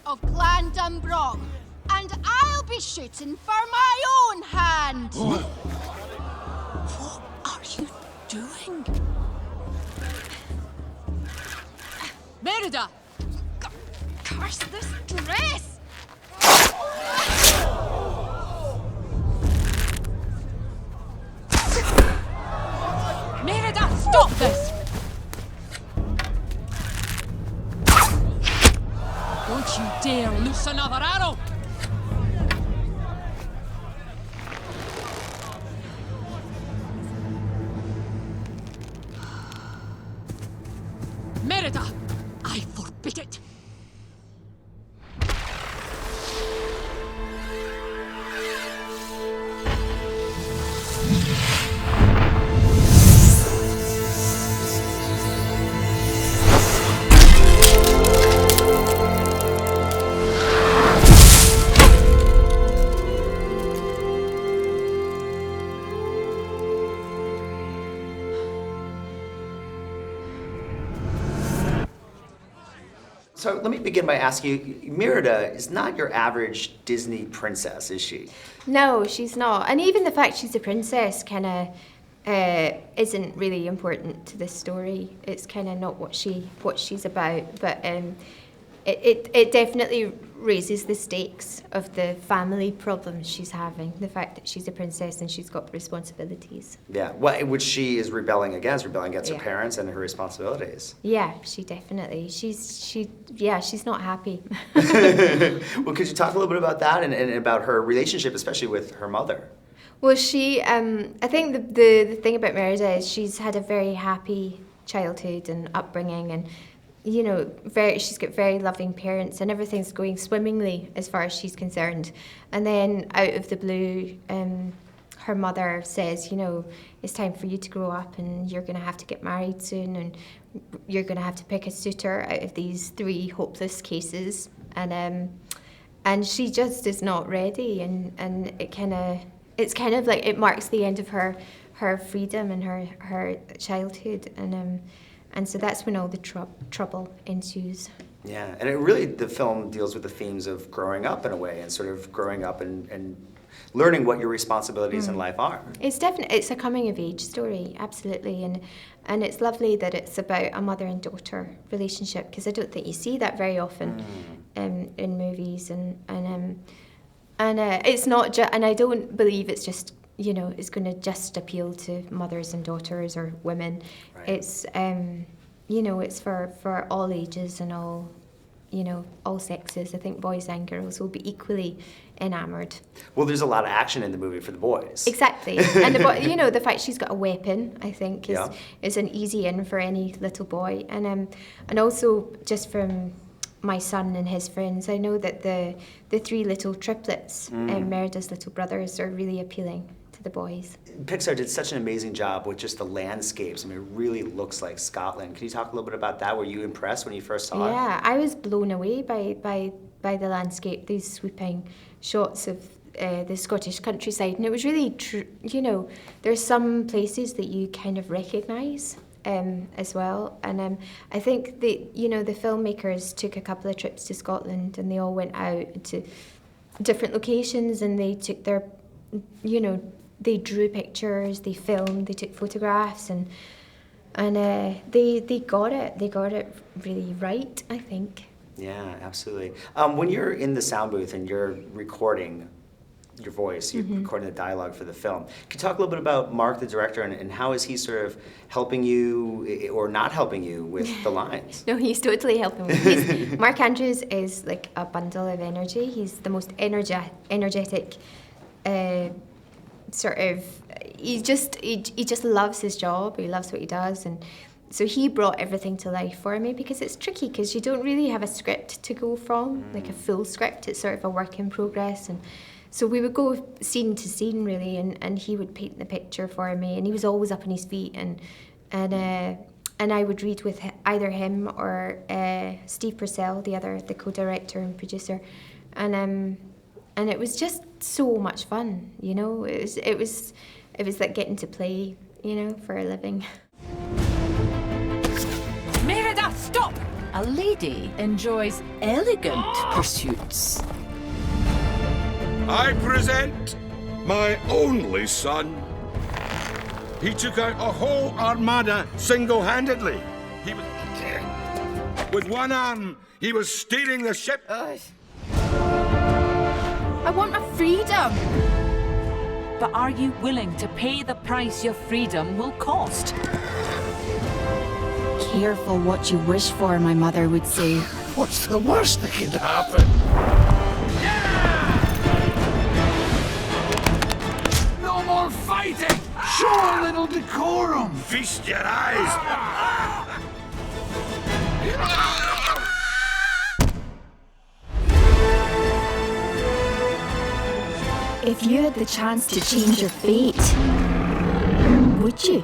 of Clan Dunbrog, and I'll be shooting for my own hand. What are you doing? Merida! Curse this dress! Merida, stop this! Don't you dare loose another arrow! Merida, I forbid it! So let me begin by asking you, Merida is not your average Disney princess, is she? No, she's not. And even the fact she's a princess kind of isn't really important to this story. It's kind of not what she's about. But it definitely raises the stakes of the family problems she's having. The fact that she's a princess and she's got responsibilities. Yeah, which she is rebelling against her parents and her responsibilities. Yeah, she definitely. She's not happy. Well, could you talk a little bit about that and about her relationship, especially with her mother? Well, I think the thing about Merida is she's had a very happy childhood and upbringing, and you know, she's got very loving parents, and everything's going swimmingly as far as she's concerned. And then out of the blue, her mother says, you know, it's time for you to grow up, and you're going to have to get married soon, and you're going to have to pick a suitor out of these 3 hopeless cases. And she just is not ready, and it's kind of like it marks the end of her freedom and her childhood, and so that's when all the trouble ensues. Yeah, and the film deals with the themes of growing up in a way, and sort of growing up and learning what your responsibilities in life are. It's a coming of age story, absolutely, and it's lovely that it's about a mother and daughter relationship, because I don't think you see that very often in movies, and it's not and I don't believe it's just, you know, it's going to just appeal to mothers and daughters or women. Right. It's you know, it's for all ages and all, you know, all sexes. I think boys and girls will be equally enamoured. Well, there's a lot of action in the movie for the boys. Exactly, and you know, the fact she's got a weapon, I think, is an easy in for any little boy, and also just from my son and his friends, I know that the 3 little triplets, Merida's little brothers, are really appealing to the boys. Pixar did such an amazing job with just the landscapes. I mean, it really looks like Scotland. Can you talk a little bit about that? Were you impressed when you first saw it? Yeah, I was blown away by the landscape, these sweeping shots of the Scottish countryside, and it was really you know, there's some places that you kind of recognise as well, and I think the filmmakers took a couple of trips to Scotland, and they all went out to different locations, and they took their, you know, they drew pictures, they filmed, they took photographs, and they got it really right, I think. Yeah, absolutely. When you're in the sound booth and you're recording your voice, you're recording the dialogue for the film, can you talk a little bit about Mark, the director, and how is he sort of helping you or not helping you with the lines? No, he's totally helping me. Mark Andrews is like a bundle of energy. He's the most energetic sort of, he just loves his job. He loves what he does, and so he brought everything to life for me, because it's tricky, because you don't really have a script to go from, like a full script. It's sort of a work in progress, and so we would go scene to scene really, and he would paint the picture for me, and he was always up on his feet, and I would read with either him or Steve Purcell, the co-director and producer, and it was just so much fun, you know. It was like getting to play, you know, for a living. Merida, stop! A lady enjoys elegant pursuits. I present my only son. He took out a whole armada single-handedly. He was... With one arm, he was steering the ship. I want my freedom. But are you willing to pay the price your freedom will cost? Careful what you wish for, my mother would say. What's the worst that could happen? No more fighting! Show a little decorum! Feast your eyes! If you had the chance to change your fate, would you?